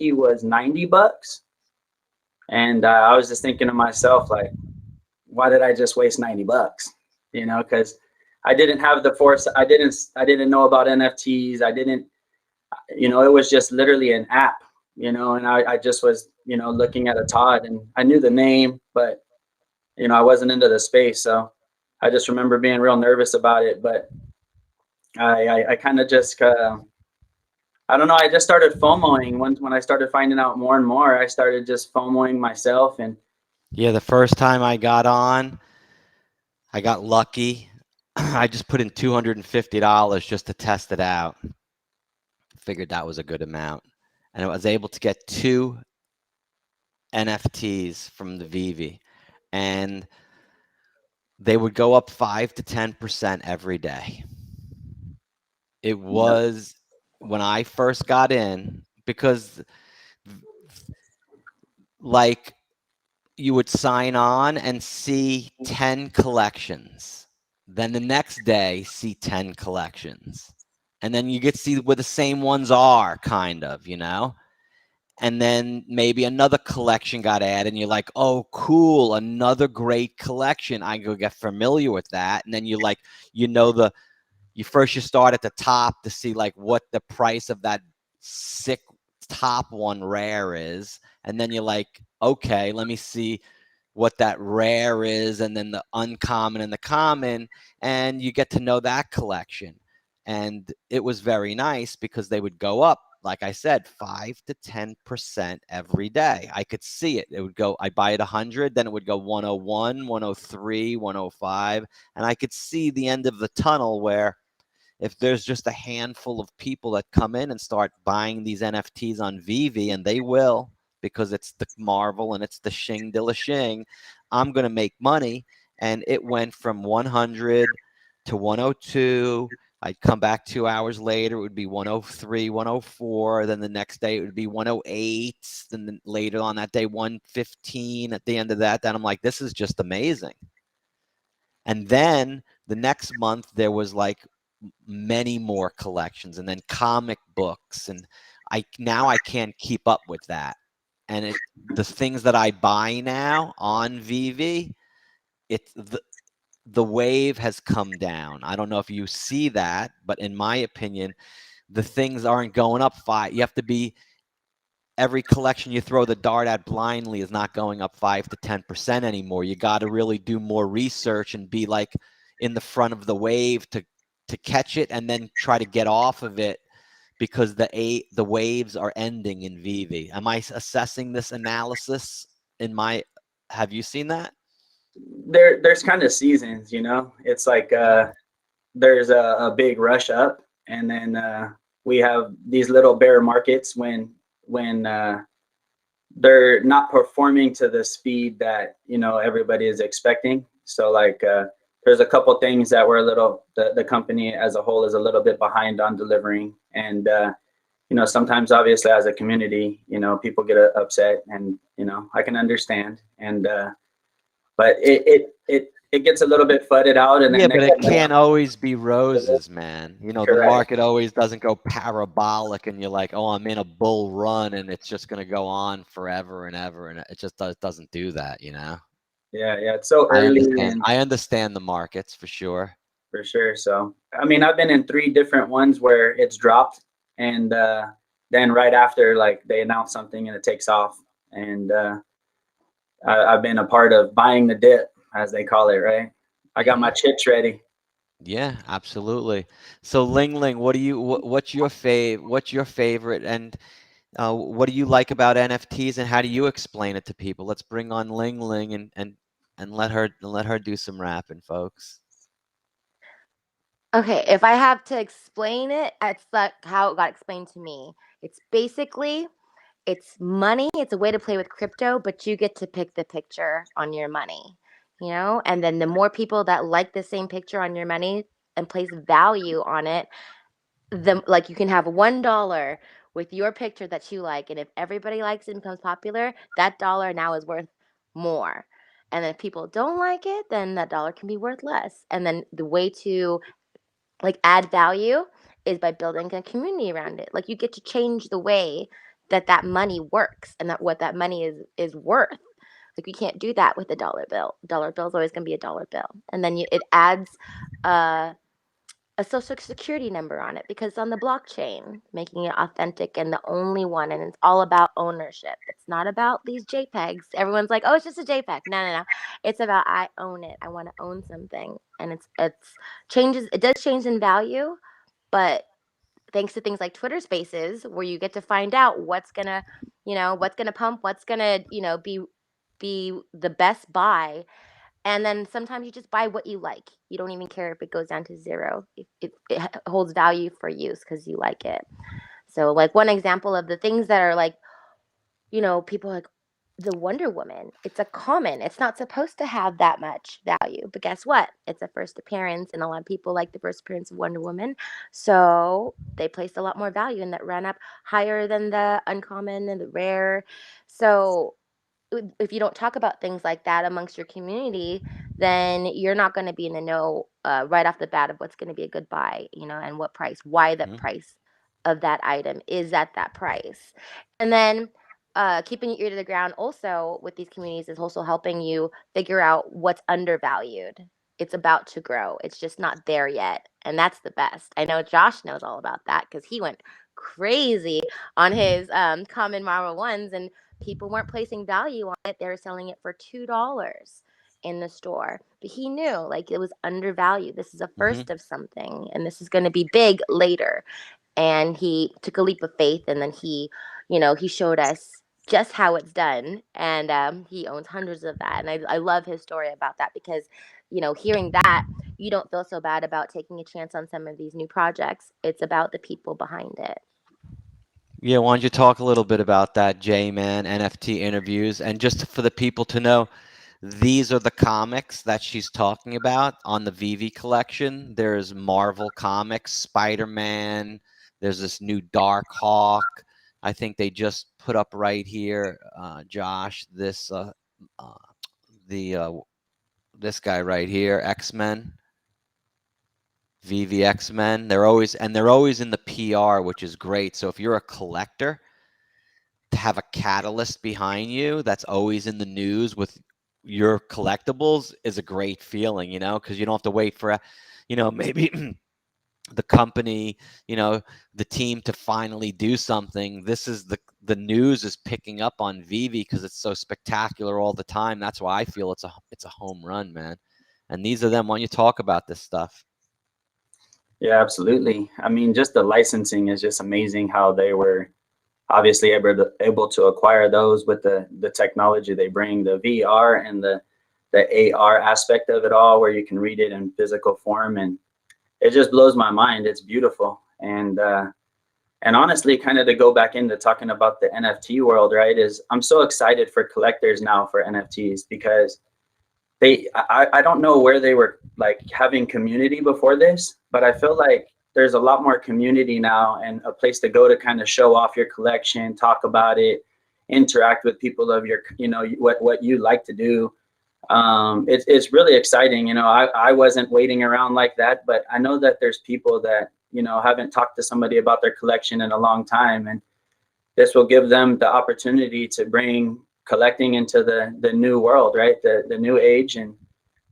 was $90. And I was just thinking to myself, like, why did I just waste $90? Because I didn't have the force. I didn't know about NFTs. I didn't, it was just literally an app, and I just was, looking at a Todd, and I knew the name, but, I wasn't into the space. So I just remember being real nervous about it. But I kind of just, I don't know. I just started FOMOing when I started finding out more and more. I started just FOMOing myself, and Yeah, the first time I got on, I got lucky. I just put in $250 just to test it out. Figured that was a good amount. And I was able to get 2 NFTs from the Vivi. And they would go up 5 to 10% every day. It was when I first got in, because like you would sign on and see 10 collections. Then the next day, see 10 collections. And then you get to see where the same ones are, kind of, And then maybe another collection got added, and you're like, oh, cool, another great collection. I go get familiar with that. And then you like, you start at the top to see like what the price of that sick top one rare is. And then you're like, okay, let me see what that rare is, and then the uncommon and the common, and you get to know that collection. And it was very nice because they would go up, like I said, 5 to 10% every day. I could see it. It would go, I buy it 100, then it would go 101, 103, 105, and I could see the end of the tunnel where if there's just a handful of people that come in and start buying these NFTs on Vivi, and they will, because it's the Marvel and it's the Shing de la Shing, I'm going to make money. And it went from 100 to 102. I'd come back 2 hours later, it would be 103, 104. Then the next day it would be 108. Then later on that day, 115. At the end of that, then I'm like, this is just amazing. And then the next month there was like many more collections, and then comic books, and I can't keep up with that. And the things that I buy now on Vivi, it's the wave has come down. I don't know if you see that, but in my opinion, the things aren't going up 5. You have to be, every collection you throw the dart at blindly is not going up 5 to 10% anymore. You got to really do more research and be like in the front of the wave to catch it, and then try to get off of it, because the waves are ending in Vivi. Am I assessing this analysis have you seen that? there's kind of seasons, it's like there's a big rush up, and then we have these little bear markets when they're not performing to the speed that everybody is expecting. So like there's a couple things that we're the company as a whole is a little bit behind on delivering, and sometimes obviously as a community, people get upset, and I can understand, and but it gets a little bit flooded out, and Yeah, then but it can't always be roses, man. The correct. market always doesn't go parabolic, and you're like, oh, I'm in a bull run, and it's just going to go on forever and ever, and it just doesn't do that. Yeah, it's so I early, understand. and I understand the markets for sure. for sure. So I mean, I've been in 3 different ones where it's dropped, and then right after, like, they announce something and it takes off, and I've been a part of buying the dip, as they call it, right? I got my Hmm. chips ready. Yeah, absolutely. So Ling, what's your favorite, and what do you like about NFTs, and how do you explain it to people? Let's bring on Ling and let her do some rapping, folks. Okay, if I have to explain it, it's like how it got explained to me. It's basically it's money. It's a way to play with crypto, but you get to pick the picture on your money, And then the more people that like the same picture on your money and place value on it, like you can have $1 with your picture that you like, and if everybody likes it and becomes popular, that dollar now is worth more. And then if people don't like it, then that dollar can be worth less. And then the way to like add value is by building a community around it. Like you get to change the way that money works and that what that money is worth. Like, we can't do that with a dollar bill. Dollar bill is always going to be a dollar bill. And then it adds a social security number on it because it's on the blockchain, making it authentic and the only one. And it's all about ownership. It's not about these JPEGs. Everyone's like, oh, it's just a JPEG. No. It's about, I own it. I want to own something. And it does change in value, but thanks to things like Twitter Spaces, where you get to find out what's gonna pump, what's gonna, be the best buy. And then sometimes you just buy what you like. You don't even care if it goes down to zero. It holds value for use because you like it. So, like, one example of the things that are like, people like the Wonder Woman. It's a common. It's not supposed to have that much value, but guess what? It's a first appearance, and a lot of people like the first appearance of Wonder Woman. So they placed a lot more value, and that ran up higher than the uncommon and the rare. So if you don't talk about things like that amongst your community, then you're not going to be in the know right off the bat of what's going to be a good buy, and what price, why the price of that item is at that price. And then keeping your ear to the ground also with these communities is also helping you figure out what's undervalued. It's about to grow. It's just not there yet. And that's the best. I know Josh knows all about that because he went crazy on his common Marvel ones, and people weren't placing value on it. They were selling it for $2 in the store. But he knew, like, it was undervalued. This is a first of something, and this is going to be big later. And he took a leap of faith, and then he showed us just how it's done. And he owns hundreds of that. And I love his story about that because, hearing that, you don't feel so bad about taking a chance on some of these new projects. It's about the people behind it. Yeah, why don't you talk a little bit about that, J-Man, NFT interviews, and just for the people to know, these are the comics that she's talking about on the VV collection. There's Marvel Comics, Spider-Man, there's this new Dark Hawk. I think they just put up right here, Josh, this this guy right here, X-Men. VV X-Men. They're always in the PR, which is great. So if you're a collector, to have a catalyst behind you that's always in the news with your collectibles is a great feeling, because you don't have to wait for, maybe the company, the team to finally do something. This is the news is picking up on VV because it's so spectacular all the time. That's why I feel it's a home run, man. And these are them. Why don't you talk about this stuff? Yeah, absolutely. I mean, just the licensing is just amazing how they were obviously able to acquire those with the technology they bring, the VR and the AR aspect of it all, where you can read it in physical form. And it just blows my mind. It's beautiful. And honestly, kind of to go back into talking about the NFT world, right, is I'm so excited for collectors now for NFTs because I don't know where they were like having community before this, but I feel like there's a lot more community now and a place to go to kind of show off your collection, talk about it, interact with people of your, what you like to do. It's really exciting. I wasn't waiting around like that, but I know that there's people that, haven't talked to somebody about their collection in a long time. And this will give them the opportunity to bring collecting into the new world, right? The new age. And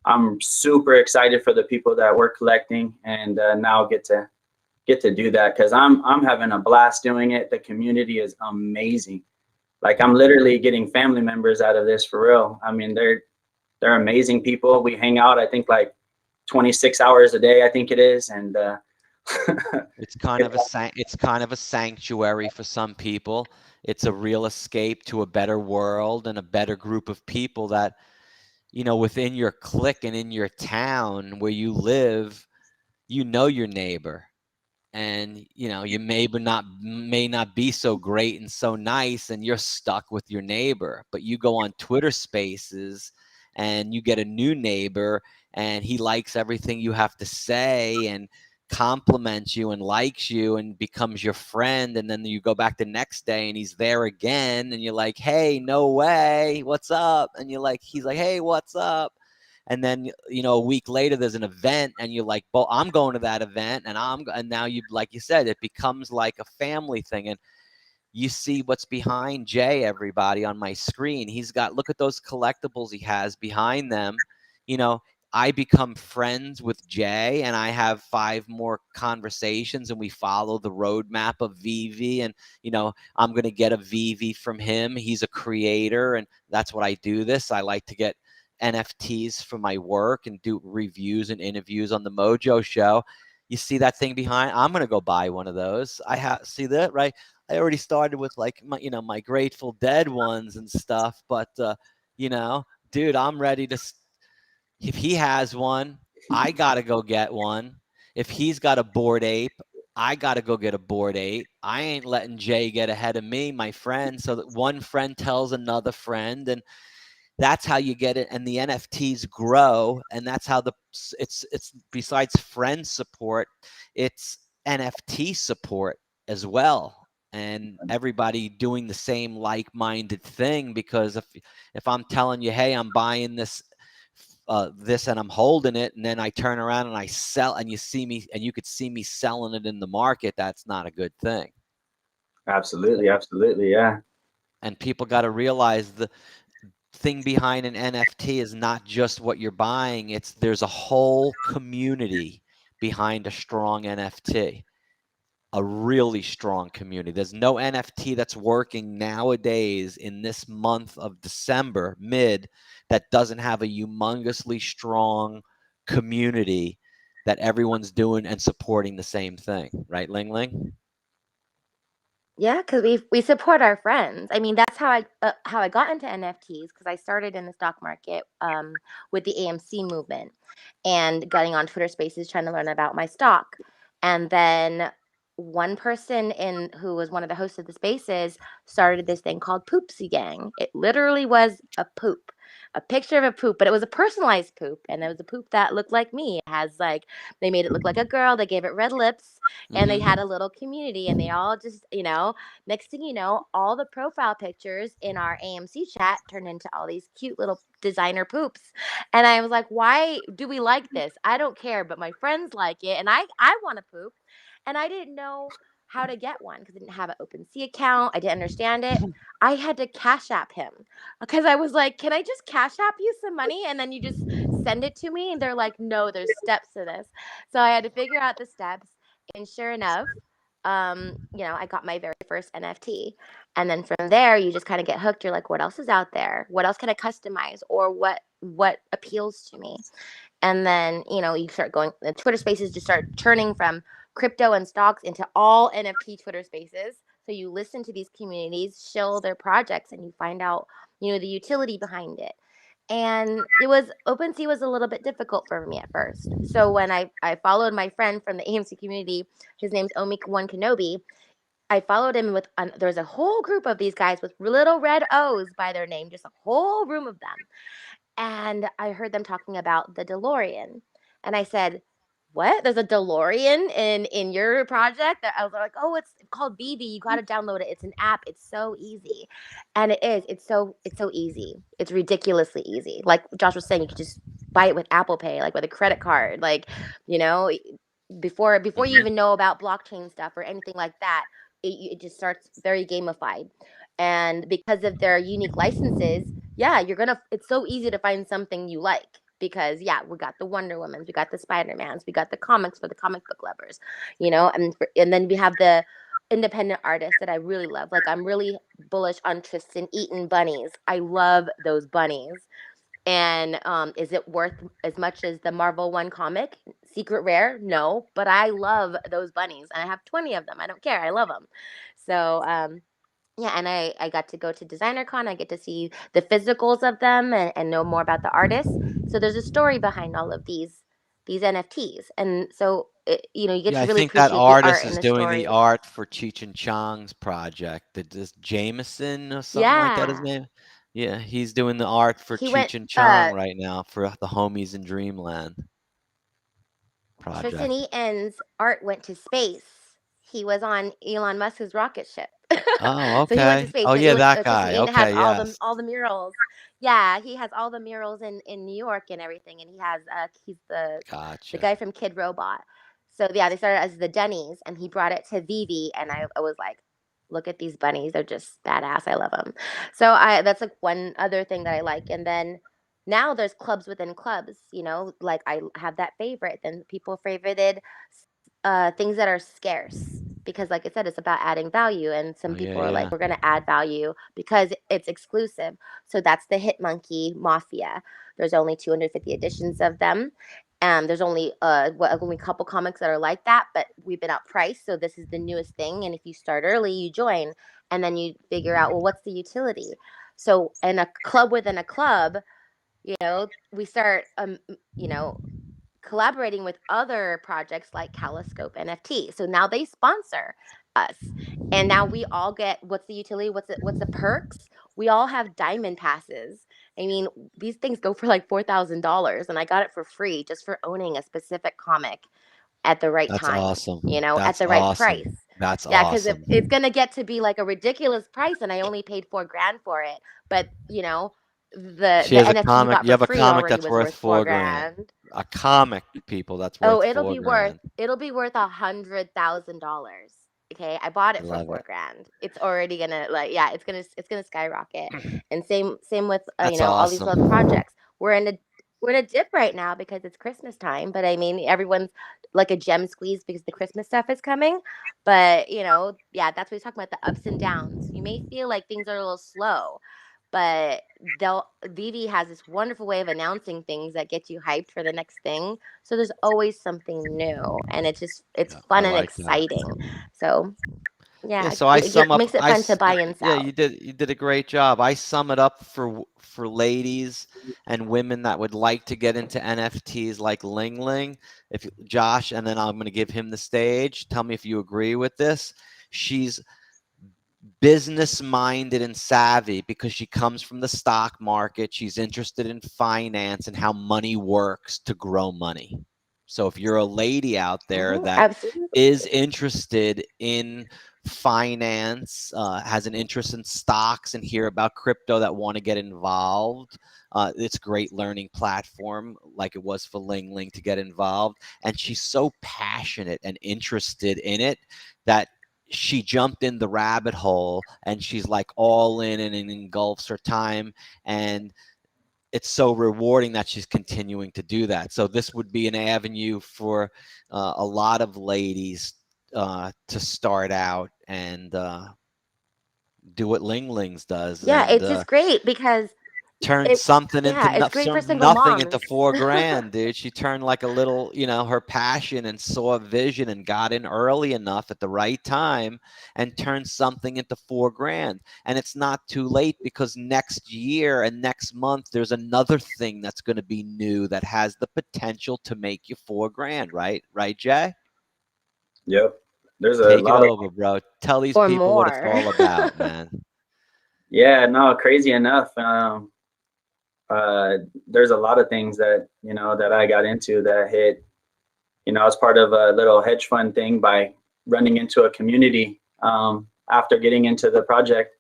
I'm super excited for the people that were collecting and now get to do that because I'm having a blast doing it. The community is amazing. Like, I'm literally getting family members out of this for real. I mean, they're amazing people. We hang out, I think, like 26 hours a day, I think it is. And it's kind of a sanctuary for some people. It's a real escape to a better world and a better group of people that, within your clique and in your town where you live, your neighbor. And you may not be so great and so nice, and you're stuck with your neighbor, but you go on Twitter Spaces and you get a new neighbor and he likes everything you have to say and compliments you and likes you and becomes your friend. And then you go back the next day and he's there again and you're like, hey, no way, what's up? And he's like, hey, what's up? And then, a week later, there's an event and you're like, well, I'm going to that event. And now like you said, it becomes like a family thing. And you see what's behind Jay, everybody, on my screen. He's got, look at those collectibles he has behind them. You know, I become friends with Jay and I have 5 more conversations and we follow the roadmap of Vivi. And, you know, I'm going to get a Vivi from him. He's a creator and that's what I do this. I like to get NFTs for my work and do reviews and interviews on the MOJO show. You see that thing behind? I'm going to go buy one of those. See that, right? I already started with like my, you know, my Grateful Dead ones and stuff, but you know, dude, I'm ready to. If he has one, I gotta go get one. If he's got a Bored Ape, I gotta go get a Bored Ape. I ain't letting Jay get ahead of me, my friend. So that one friend tells another friend, and that's how you get it. And the NFTs grow, and that's how it's besides friend support, it's NFT support as well. And everybody doing the same like-minded thing, because if I'm telling you, hey, I'm buying this and I'm holding it, and then I turn around and I sell, and you see me, and you could see me selling it in the market, that's not a good thing. Absolutely, absolutely, yeah. And people got to realize the thing behind an NFT is not just what you're buying. There's a whole community behind a strong NFT. A really strong community. There's no NFT that's working nowadays in this month of December, that doesn't have a humongously strong community that everyone's doing and supporting the same thing, right, Ling Ling? Yeah, because we support our friends. I mean, that's how I got into NFTs, because I started in the stock market with the AMC movement and getting on Twitter Spaces trying to learn about my stock. And then one person who was one of the hosts of the spaces started this thing called Poopsie Gang. It literally was a poop, a picture of a poop, but it was a personalized poop, and it was a poop that looked like me. It has like, they made it look like a girl. They gave it red lips, and they had a little community, and they all just, next thing you know, all the profile pictures in our AMC chat turned into all these cute little designer poops. And I was like, why do we like this? I don't care, but my friends like it, and I want to poop. And I didn't know how to get one because I didn't have an OpenSea account. I didn't understand it. I had to Cash App him because I was like, can I just Cash App you some money and then you just send it to me? And they're like, no, there's steps to this. So I had to figure out the steps. And sure enough, I got my very first NFT. And then from there, you just kind of get hooked. You're like, what else is out there? What else can I customize? Or what appeals to me? And then, you start going, the Twitter spaces just start churning from crypto and stocks into all NFT Twitter spaces. So you listen to these communities show their projects and you find out, the utility behind it. And OpenSea was a little bit difficult for me at first. So when I followed my friend from the AMC community, his name's Omik One Kenobi, I followed him with, there was a whole group of these guys with little red O's by their name, just a whole room of them. And I heard them talking about the DeLorean. And I said, what? There's a DeLorean in your project? I was like, oh, it's called Vivi. You got to download it. It's an app. It's so easy. And it is. It's so easy. It's ridiculously easy. Like Josh was saying, you could just buy it with Apple Pay, like with a credit card. Like, before you even know about blockchain stuff or anything like that, it just starts very gamified. And because of their unique licenses, yeah, it's so easy to find something you like. Because we got the Wonder Womans, we got the Spider-Mans, we got the comics for the comic book lovers, and then we have the independent artists that I really love. Like, I'm really bullish on Tristan Eaton bunnies. I love those bunnies. And is it worth as much as the Marvel one comic? Secret Rare? No, but I love those bunnies, and I have 20 of them. I don't care. I love them. So and I got to go to DesignerCon. I get to see the physicals of them and know more about the artists. So there's a story behind all of these NFTs, and so you get Yeah, to I really think that appreciate the artist art and is the doing the story. art for Cheech and Chong's project. This Jameson or something like that, his Yeah, name. Yeah, he's doing the art for he went. Cheech and Chong right now for the Homies in Dreamland Tristan project. Eaton's art went to space. He was on Elon Musk's rocket ship. Oh, So he went to okay. space. Oh, So yeah, that Tristan guy. Eaton has Okay, yes. all the murals. Yeah, he has all the murals in New York and everything. And he's the Gotcha. guy from Kid Robot. So yeah, they started as the Denny's, and he brought it to Vivi, and I was like, look at these bunnies. They're just badass. I love them. So that's like one other thing that I like. And then now there's clubs within clubs, you know, like I have that favorite. Then people favorited things that are scarce because, like I said, it's about adding value. And some people are like, we're going to add value because it's exclusive. So that's the Hit Monkey Mafia. There's only 250 editions of them. There's only only a couple comics that are like that, but we've been outpriced. So this is the newest thing. And if you start early, you join, and then you figure out, well, what's the utility? So in a club within a club, you know, we start, you know, collaborating with other projects like Kaleidoscope NFT. So now they sponsor us. And now we all get, what's the utility? What's the perks? We all have diamond passes. I mean, these things go for like $4,000, and I got it for free just for owning a specific comic at the right That's time, awesome. you know, at That's the right awesome. price. That's Yeah, because awesome. it's gonna get to be like a ridiculous price, and I only paid $4,000 for it. But you know, She the has a NFT you comic. got You for have a free comic already that's was worth worth four $4,000. grand. A comic, people, that's Oh, worth $4,000. it'll be worth $100,000. Okay, I bought I it for love it. $4,000. It's already gonna like, yeah, it's gonna skyrocket. And same with you That's know, all these other awesome. projects. We're in a dip right now because it's Christmas time. But I mean, everyone's like a gem squeeze because the Christmas stuff is coming. But you know, yeah, that's what he's talking about, the ups and downs. You may feel like things are a little slow, but Vivi has this wonderful way of announcing things that get you hyped for the next thing. So there's always something new, and it's Yeah, I fun and like that. exciting. So Yeah, yeah, so I sum up. makes it fun to buy and Yeah, sell. you did a great job. I sum it up for ladies and women that would like to get into NFTs like Ling. If Josh, and then I'm going to give him the stage. Tell me if you agree with this. She's business minded and savvy because she comes from the stock market. She's interested in finance and how money works to grow money. So if you're a lady out there that Absolutely. is interested in finance, has an interest in stocks and hear about crypto, that want to get involved, it's a great learning platform like it was for Ling to get involved. And she's so passionate and interested in it that she jumped in the rabbit hole and she's like all in, and it engulfs her time. And it's so rewarding that she's continuing to do that. So this would be an avenue for a lot of ladies to start out and do what Ling's does, Yeah, and it's just great because turned something into it's great for single nothing into moms. $4,000, dude. She turned like a little, her passion, and saw a vision and got in early enough at the right time and turned something into $4,000. And it's not too late, because next year and next month there's another thing that's going to be new that has the potential to make you $4,000, right? Right, Jay? Yep. There's a Take it lot of, over, bro. Tell these Or people what it's more. all about, man. yeah, no, crazy enough. There's a lot of things that, that I got into that hit, I was part of a little hedge fund thing by running into a community. After getting into the project,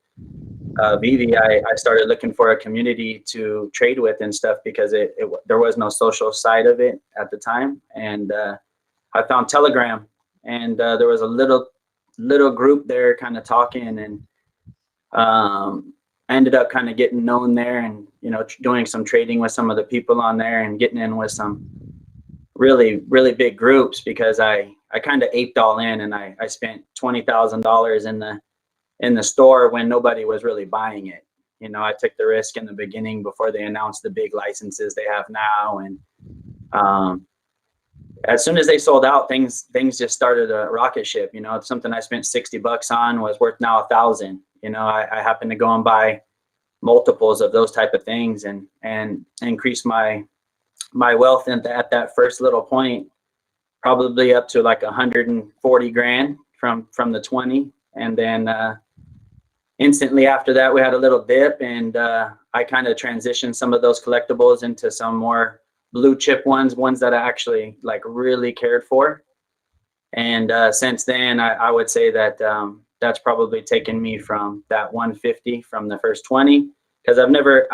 Vivi, I started looking for a community to trade with and stuff, because there was no social side of it at the time. And I found Telegram, and there was a little group there kind of talking, and I ended up kind of getting known there, and doing some trading with some of the people on there, and getting in with some really, really big groups, because I kind of aped all in, and I spent $20,000 in the store when nobody was really buying it. I took the risk in the beginning before they announced the big licenses they have now, and as soon as they sold out, things just started a rocket ship. Something I spent $60 on was worth now 1,000. I happened to go and buy multiples of those type of things, and increase my wealth at that first little point, probably up to like 140 grand from the 20. And then instantly after that, we had a little dip, and I kind of transitioned some of those collectibles into some more blue chip ones that I actually like really cared for. And since then, I would say that that's probably taken me from that 150 from the first 20, because I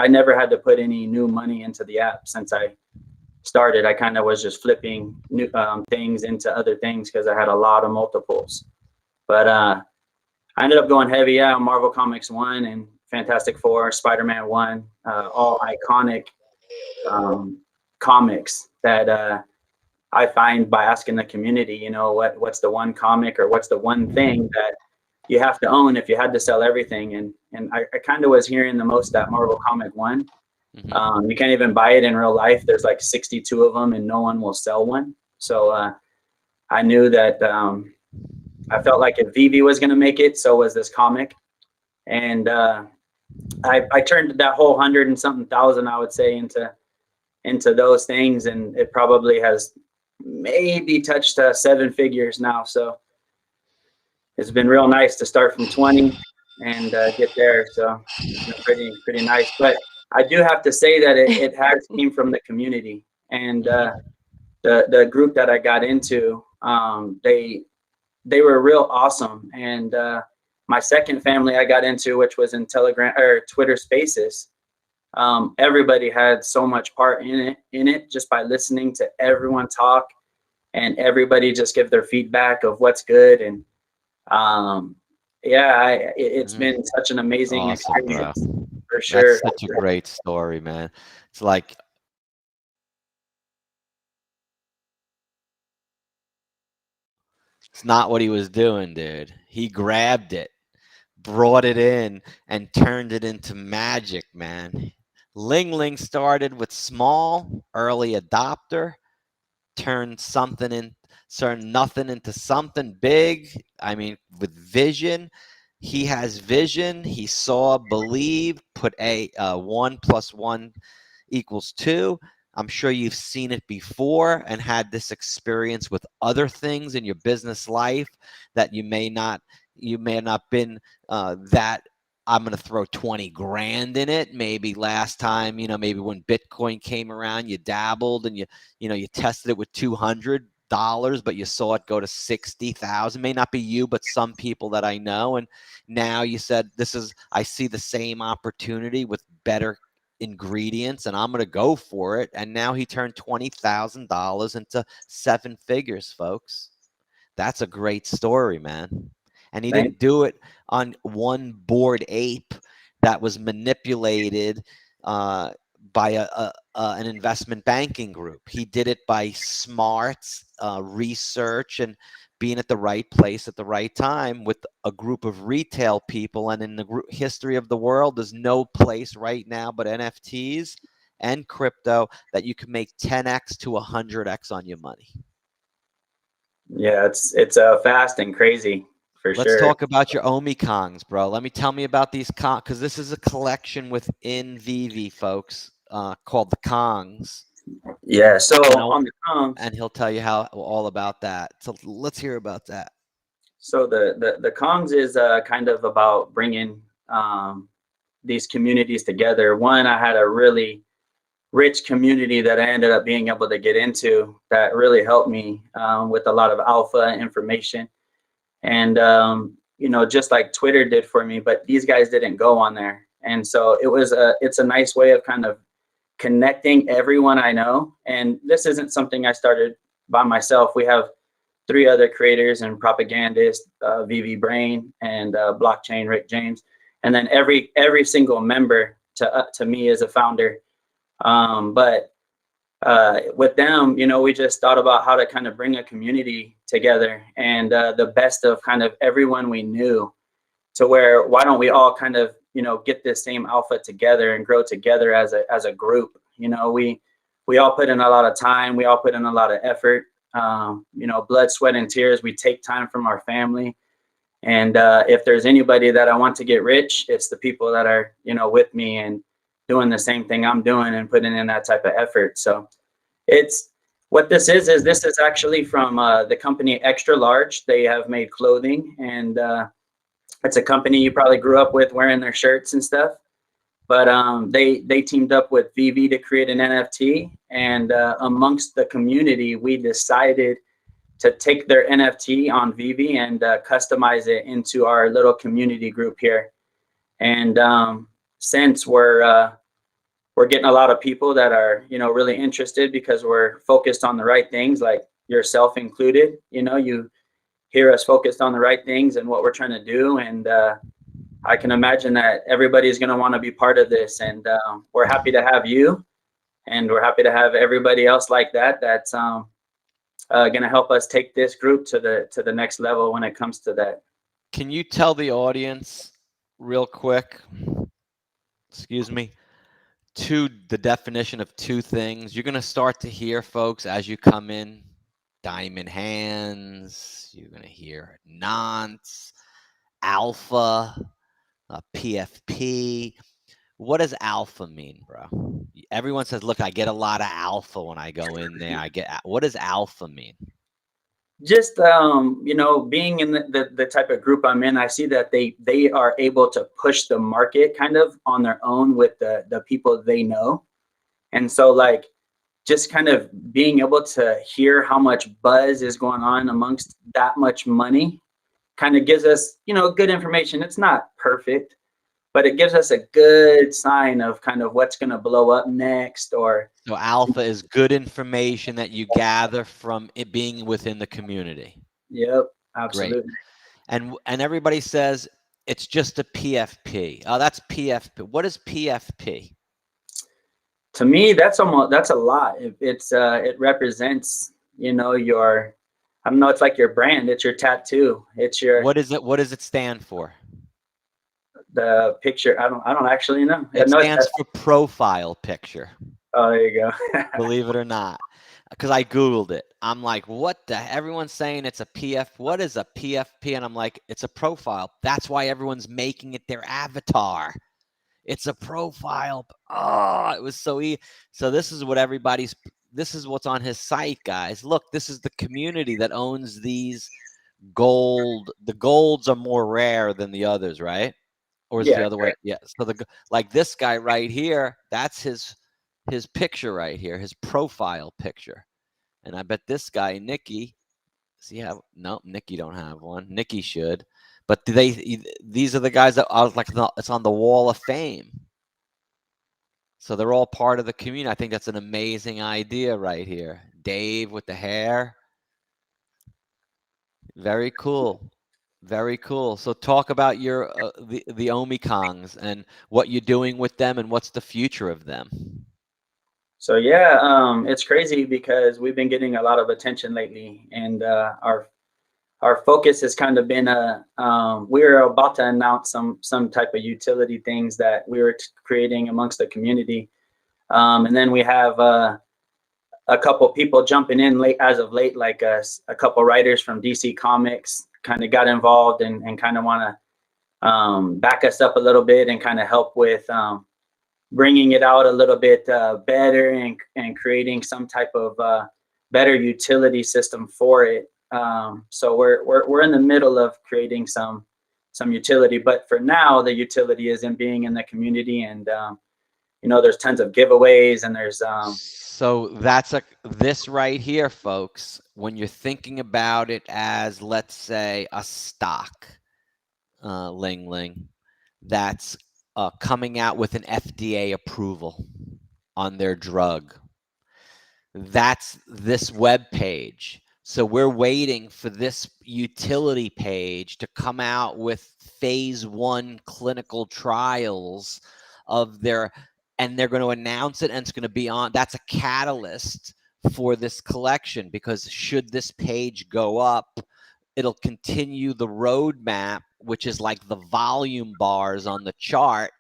never had to put any new money into the app since I started. I kind of was just flipping new things into other things, because I had a lot of multiples. But I ended up going heavy, yeah, on Marvel Comics 1 and Fantastic Four, Spider-Man 1, all iconic comics that I find by asking the community, you know, what's the one comic or what's the one thing that you have to own if you had to sell everything. And I kind of was hearing the most that Marvel Comic 1. You can't even buy it in real life. There's like 62 of them and no one will sell one. So I knew that I felt like if VV was going to make it, so was this comic. And I turned that whole 100 and something thousand, I would say, into those things. And it probably has maybe touched 7 figures now. So it's been real nice to start from 20 and get there. So it's been pretty nice. But I do have to say that it has came from the community and the group that I got into. They were real awesome. And my second family I got into, which was in Telegram or Twitter Spaces, everybody had so much part in it just by listening to everyone talk and everybody just give their feedback of what's good. And yeah, it's been such an amazing experience, bro. For sure. That's such a great story, man. It's like, it's not what he was doing, dude. He grabbed it, brought it in, and turned it into magic, man. Ling started with small, early adopter, turned nothing into something big. I mean, with vision. He has vision. He saw, believed, put 1 + 1 = 2. I'm sure you've seen it before and had this experience with other things in your business life that you may not been that I'm going to throw 20 grand in it. Maybe last time, maybe when Bitcoin came around, you dabbled and you tested it with $200, but you saw it go to 60,000. May not be you, but some people that I know. And now you said, I see the same opportunity with better ingredients and I'm going to go for it. And now he turned $20,000 into 7 figures, folks. That's a great story, man. And he didn't do it on one Bored Ape that was manipulated by an investment banking group. He did it by smarts, research, and being at the right place at the right time with a group of retail people. And in the history of the world, there's no place right now but NFTs and crypto that you can make 10x to 100x on your money. Yeah, it's fast and crazy for sure. Let's talk about your Omikongs, bro. Tell me about these Kongs, because this is a collection within VV, folks, called the Kongs. Yeah, so on the Kongs, and he'll tell you all about that. So let's hear about that. So the Kongs is kind of about bringing these communities together. One, I had a really rich community that I ended up being able to get into that really helped me with a lot of alpha information. And, just like Twitter did for me, but these guys didn't go on there. And so it's a nice way of kind of connecting everyone I know. And this isn't something I started by myself. We have 3 other creators and propagandists, VV Brain and Blockchain Rick James. And then every single member to me is a founder. But with them, we just thought about how to kind of bring a community together and the best of kind of everyone we knew to where, why don't we all kind of, get this same alpha together and grow together as a group. We all put in a lot of time. We all put in a lot of effort, blood, sweat, and tears. We take time from our family. And if there's anybody that I want to get rich, it's the people that are, with me and doing the same thing I'm doing and putting in that type of effort. So it's what this is actually from the company Extra Large. They have made clothing, and it's a company you probably grew up with wearing their shirts and stuff. But they teamed up with VV to create an NFT, and amongst the community, we decided to take their NFT on VV and customize it into our little community group here. And since we're getting a lot of people that are, really interested because we're focused on the right things, like yourself included. hear us focused on the right things and what we're trying to do. And I can imagine that everybody is going to want to be part of this. And we're happy to have you, and we're happy to have everybody else like that. That's going to help us take this group to the next level when it comes to that. Can you tell the audience real quick, excuse me, the definition of two things? You're going to start to hear, folks, as you come in, diamond hands, you're going to hear nonce, alpha, PFP. What does alpha mean, bro? Everyone says, look, I get a lot of alpha when I go in there. What does alpha mean? Just being in the type of group I'm in, I see that they are able to push the market kind of on their own with the people they know. And so like just kind of being able to hear how much buzz is going on amongst that much money kind of gives us, good information. It's not perfect, but it gives us a good sign of kind of what's going to blow up next. Or so alpha is good information that you gather from it being within the community. Yep, absolutely. Great. And everybody says it's just a PFP. Oh, that's PFP. What is PFP? To me, that's a lot. It represents, your, I don't know, it's like your brand. It's your tattoo. It's your. What does it stand for? The picture, I don't actually know. It stands for profile picture. Oh, there you go. Believe it or not, because I Googled it. I'm like, what the? Everyone's saying it's a PF. What is a PFP? And I'm like, it's a profile. That's why everyone's making it their avatar. It's a profile. Oh, it was so easy. So this is what's on his site, guys. Look, this is the community that owns these gold. The golds are more rare than the others, right? Or is it the other way? Yeah. So like this guy right here, that's his picture right here, his profile picture. And I bet this guy, Nikki, no, Nikki don't have one. Nikki should. But these are the guys that I was like, it's on the wall of fame. So they're all part of the community. I think that's an amazing idea right here. Dave with the hair. Very cool. Very cool. So talk about your the Omikongs and what you're doing with them and what's the future of them. So yeah, it's crazy because we've been getting a lot of attention lately, and our focus has kind of been we're about to announce some type of utility things that we were creating amongst the community, and then we have a couple people jumping in as of late, like a couple writers from DC Comics kind of got involved and kind of want to back us up a little bit and kind of help with bringing it out a little bit better and creating some type of better utility system for it. So we're in the middle of creating some utility, but for now the utility is in being in the community, and there's tons of giveaways, and there's so that's this right here, folks. When you're thinking about it as, let's say, a stock, Ling, that's coming out with an FDA approval on their drug. That's this web page. So we're waiting for this utility page to come out with phase 1 clinical trials of their, and they're going to announce it, and it's going to be on. That's a catalyst for this collection, because should this page go up, it'll continue the roadmap, which is like the volume bars on the chart,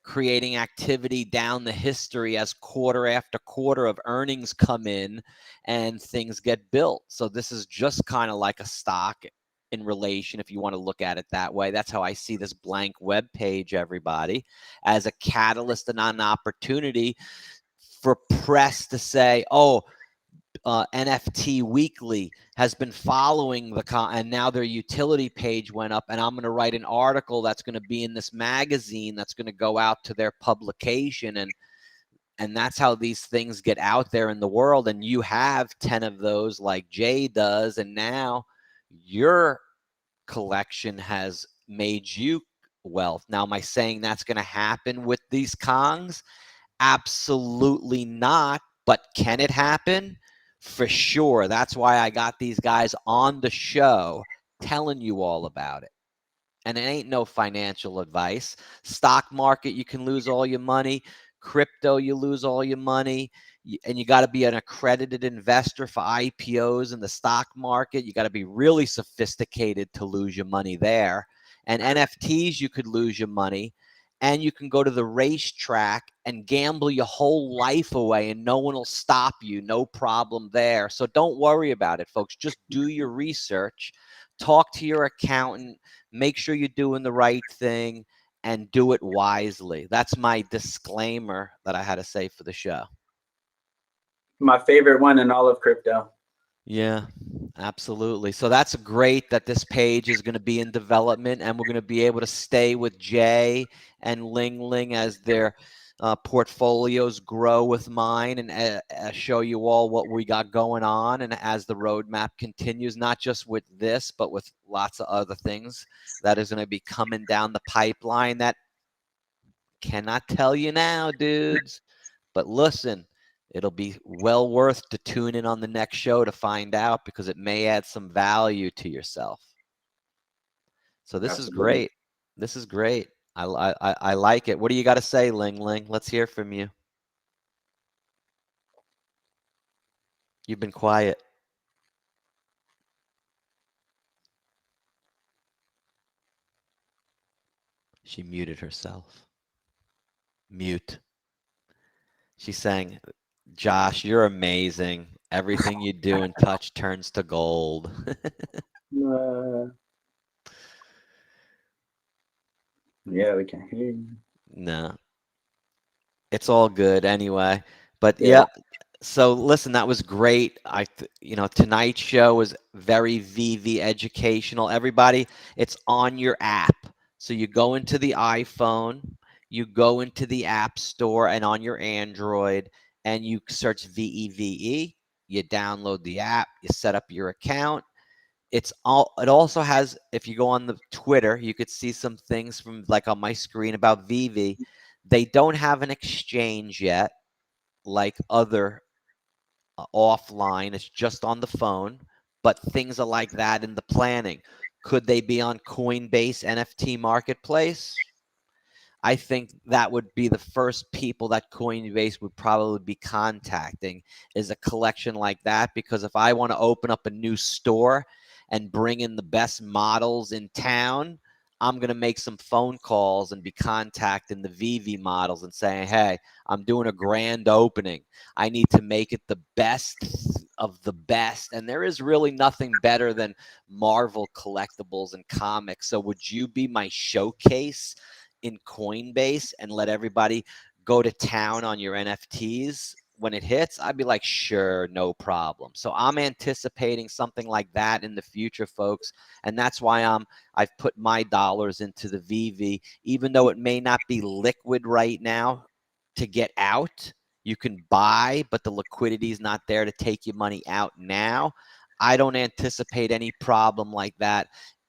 creating activity down the history as quarter after quarter of earnings come in and things get built. So this is just kind of like a stock in relation, if you want to look at it that way. That's how I see this blank web page, everybody, as a catalyst and an opportunity for press to say, oh, NFT Weekly has been following and now their utility page went up, and I'm going to write an article that's going to be in this magazine that's going to go out to their publication, and that's how these things get out there in the world. And you have 10 of those like Jay does, and now your collection has made you wealth. Now, am I saying that's going to happen with these Kongs? Absolutely not. But can it happen? for sure. That's why I got these guys on the show telling you all about it. And it ain't no financial advice. Stock market, you can lose all your money. Crypto, you lose all your money. And you got to be an accredited investor for IPOs in the stock market. You got to be really sophisticated to lose your money there. And NFTs, you could lose your money. And you can go to the racetrack and gamble your whole life away and no one will stop you. No problem there. So don't worry about it, folks. Just do your research. Talk to your accountant. Make sure you're doing the right thing and do it wisely. That's my disclaimer that I had to say for the show. My favorite one in all of crypto. Yeah, absolutely. So that's great that this page is going to be in development and we're going to be able to stay with Jay and Ling as their portfolios grow with mine and show you all what we got going on. And as the roadmap continues, not just with this, but with lots of other things that is going to be coming down the pipeline that cannot tell you now, dudes. But listen, it'll be well worth to tune in on the next show to find out because it may add some value to yourself. So this is great. This is great. I like it. What do you got to say, Ling? Let's hear from you. You've been quiet. She muted herself. Mute. She's saying, Josh, you're amazing. Everything you do and touch turns to gold. Yeah, we can hear you. No. It's all good anyway. But yeah. So listen, that was great. Tonight's show was very VV educational. Everybody, it's on your app. So you go into the iPhone, you go into the App Store and on your Android, and you search VEVE. You download the app, you set up your account. It also has, if you go on the Twitter, you could see some things from like on my screen about VV. They don't have an exchange yet, like other offline. It's just on the phone, but things are like that in the planning. Could they be on Coinbase NFT marketplace? I think that would be the first people that Coinbase would probably be contacting is a collection like that. Because if I want to open up a new store and bring in the best models in town, I'm going to make some phone calls and be contacting the VV models and saying, hey, I'm doing a grand opening. I need to make it the best of the best. And there is really nothing better than Marvel collectibles and comics. So would you be my showcase in Coinbase and let everybody go to town on your NFTs when it hits? I'd be like, sure, no problem. So I'm anticipating something like that in the future, folks. And that's why I've put my dollars into the VV, even though it may not be liquid right now to get out. You can buy, but the liquidity is not there to take your money out now. I don't anticipate any problem like that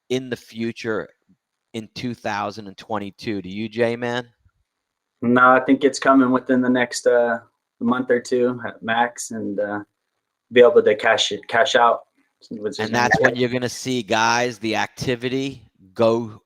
in the future in 2022. Do you, J-Man? No, I think it's coming within the next month or two at max, and be able to cash out. And that's when you're going to see, guys, the activity go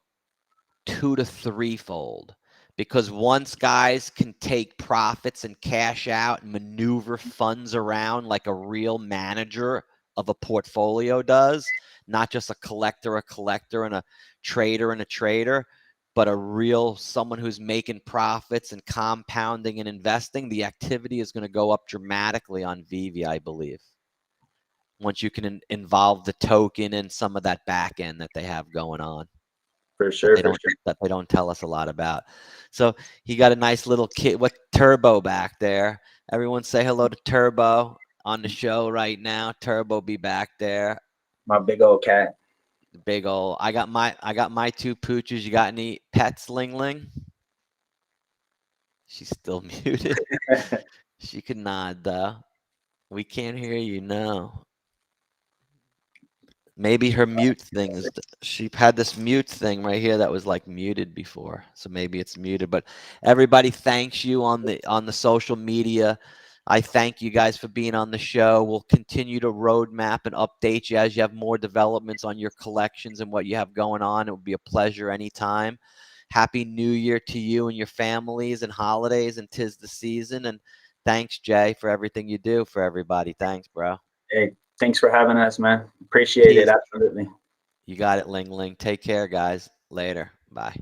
2 to 3-fold. Because once guys can take profits and cash out and maneuver funds around like a real manager of a portfolio does, not just a collector and a trader, but a real someone who's making profits and compounding and investing, the activity is going to go up dramatically on VV, I believe. Once you can involve the token and some of that back end that they have going on. For sure, that they don't tell us a lot about. So he got a nice little kid with Turbo back there. Everyone say hello to Turbo on the show right now. Turbo be back there. My big old cat. Big old. I got my two pooches. You got any pets, Ling? She's still muted. She could nod though. We can't hear you now. Maybe her mute thing is, she had this mute thing right here that was like muted before. So maybe it's muted, but everybody thanks you on the social media I thank you guys for being on the show. We'll continue to roadmap and update you as you have more developments on your collections and what you have going on. It would be a pleasure anytime. Happy New Year to you and your families and holidays, and 'tis the season. And thanks, Jay, for everything you do for everybody. Thanks, bro. Hey, thanks for having us, man. Appreciate it. Peace. Absolutely. You got it, Ling. Take care, guys. Later. Bye.